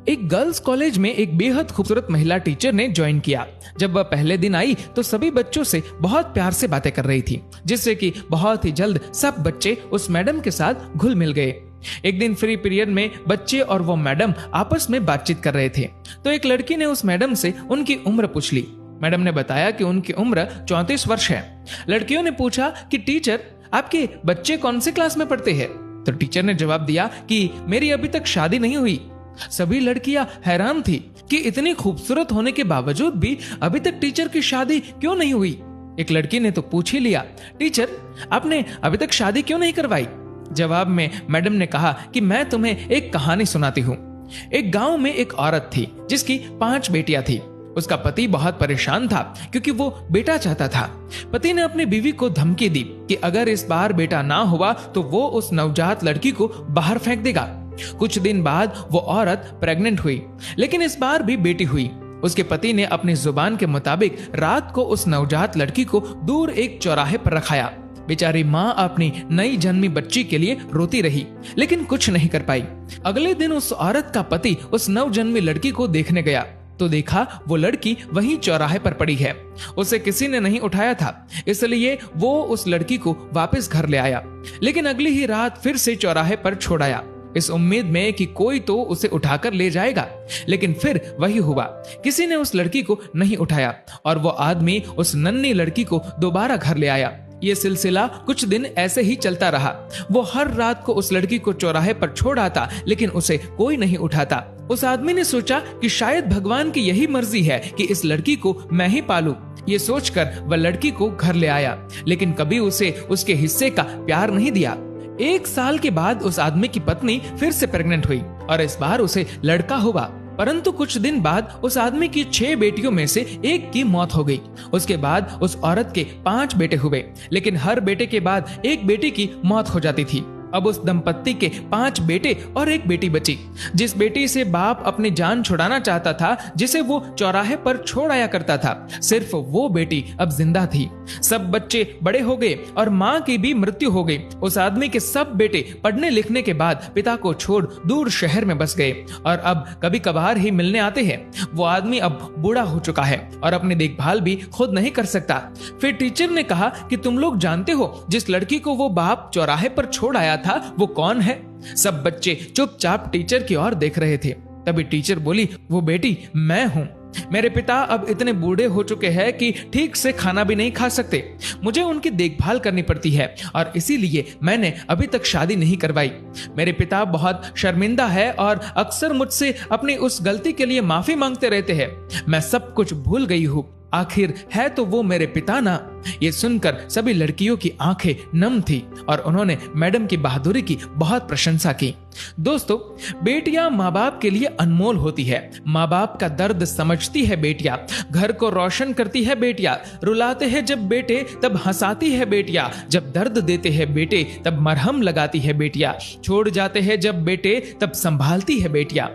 एक girls college में एक बेहद खूबसूरत महिला टीचर ने ज्वाइन किया। जब वह पहले दिन आई तो सभी बच्चों से बहुत प्यार से बातें कर रही थी, जिससे कि बहुत ही जल्द सब बच्चे उस मैडम के साथ घुल मिल गए। एक दिन फ्री पीरियड में बच्चे और वो मैडम आपस में बातचीत कर रहे थे, तो एक लड़की ने उस मैडम से उनकी उम्र पूछ ली। मैडम ने बताया कि उनकी उम्र 34 वर्ष है। लड़कियों ने पूछा कि टीचर, आपके बच्चे कौन से क्लास में पढ़ते हैं? तो टीचर ने जवाब दिया कि मेरी अभी तक शादी नहीं हुई। सभी लड़कियां हैरान थी कि इतनी खूबसूरत होने के बावजूद भी अभी तक टीचर की शादी क्यों नहीं हुई। एक लड़की ने तो पूछ ही लिया, टीचर आपने अभी तक शादी क्यों नहीं करवाई? जवाब में मैडम ने कहा कि मैं तुम्हें एक कहानी सुनाती हूँ। एक गांव में एक औरत थी जिसकी 5 बेटियां थी। उसका पति बहुत परेशान था क्योंकि वो बेटा चाहता था। पति ने अपनी बीवी को धमकी दी कि अगर इस बार बेटा ना हुआ तो वो उस नवजात लड़की को बाहर फेंक देगा। कुछ दिन बाद वो औरत प्रेग्नेंट हुई, लेकिन इस बार भी बेटी हुई। उसके पति ने अपनी जुबान के मुताबिक रात को उस नवजात लड़की को दूर एक चौराहे पर रखाया। बेचारी माँ अपनी नई जन्मी बच्ची के लिए रोती रही, लेकिन कुछ नहीं कर पाई। अगले दिन उस औरत का पति उस नवजन्मी लड़की को देखने गया तो देखा वो लड़की वहीं चौराहे पर पड़ी है। उसे किसी ने नहीं उठाया था, इसलिए वो उस लड़की को वापस घर ले आया, लेकिन अगली ही रात फिर से चौराहे पर छोड़ आया, इस उम्मीद में कि कोई तो उसे उठाकर ले जाएगा। लेकिन फिर वही हुआ, किसी ने उस लड़की को नहीं उठाया और वो आदमी उस नन्ही लड़की को दोबारा घर ले आया। ये सिलसिला कुछ दिन ऐसे ही चलता रहा। वो हर रात को उस लड़की को चौराहे पर छोड़ आता, लेकिन उसे कोई नहीं उठाता। उस आदमी ने सोचा कि शायद भगवान की यही मर्जी है कि इस लड़की को मैं ही पालूं। ये सोचकर वह लड़की को घर ले आया, लेकिन कभी उसे उसके हिस्से का प्यार नहीं दिया। 1 साल के बाद उस आदमी की पत्नी फिर से प्रेग्नेंट हुई और इस बार उसे लड़का हुआ। परंतु कुछ दिन बाद उस आदमी की 6 बेटियों में से एक की मौत हो गई। उसके बाद उस औरत के 5 बेटे हुए, लेकिन हर बेटे के बाद एक बेटी की मौत हो जाती थी। अब उस दंपत्ति के 5 बेटे और एक बेटी बची। जिस बेटी से बाप अपनी जान छुड़ाना चाहता था, जिसे वो चौराहे पर छोड़ आया करता था, सिर्फ वो बेटी अब जिंदा थी। सब बच्चे बड़े हो गए और माँ की भी मृत्यु हो गई। उस आदमी के सब बेटे पढ़ने लिखने के बाद पिता को छोड़ दूर शहर में बस गए और अब कभी कभार ही मिलने आते हैं। वो आदमी अब बूढ़ा हो चुका है और अपनी देखभाल भी खुद नहीं कर सकता। फिर टीचर ने कहा कि तुम लोग जानते हो जिस लड़की को वो बाप चौराहे पर छोड़ आया था वो कौन है? सब बच्चे चुपचाप टीचर की ओर देख रहे थे। तभी टीचर बोली, वो बेटी मैं हूँ। मेरे पिता अब इतने बूढ़े हो चुके हैं कि ठीक से खाना भी नहीं खा सकते। मुझे उनकी देखभाल करनी पड़ती है और इसीलिए मैंने अभी तक शादी नहीं करवाई। मेरे पिता बहुत शर्मिंदा है और अक्सर मुझसे अपनी उस गलती के लिए माफी मांगते रहते हैं। मैं सब कुछ भूल गई हूँ। आखिर है तो वो मेरे पिता ना। ये सुनकर सभी लड़कियों की आंखें नम थी और उन्होंने मैडम की बहादुरी की बहुत प्रशंसा की। दोस्तों, बेटियां माँ बाप के लिए अनमोल होती है। माँ बाप का दर्द समझती है बेटियां, घर को रोशन करती है बेटियां। रुलाते हैं जब बेटे तब हंसाती है बेटियां, जब दर्द देते हैं बेटे तब मरहम लगाती है बेटियां, छोड़ जाते हैं जब बेटे तब संभालती है बेटियां।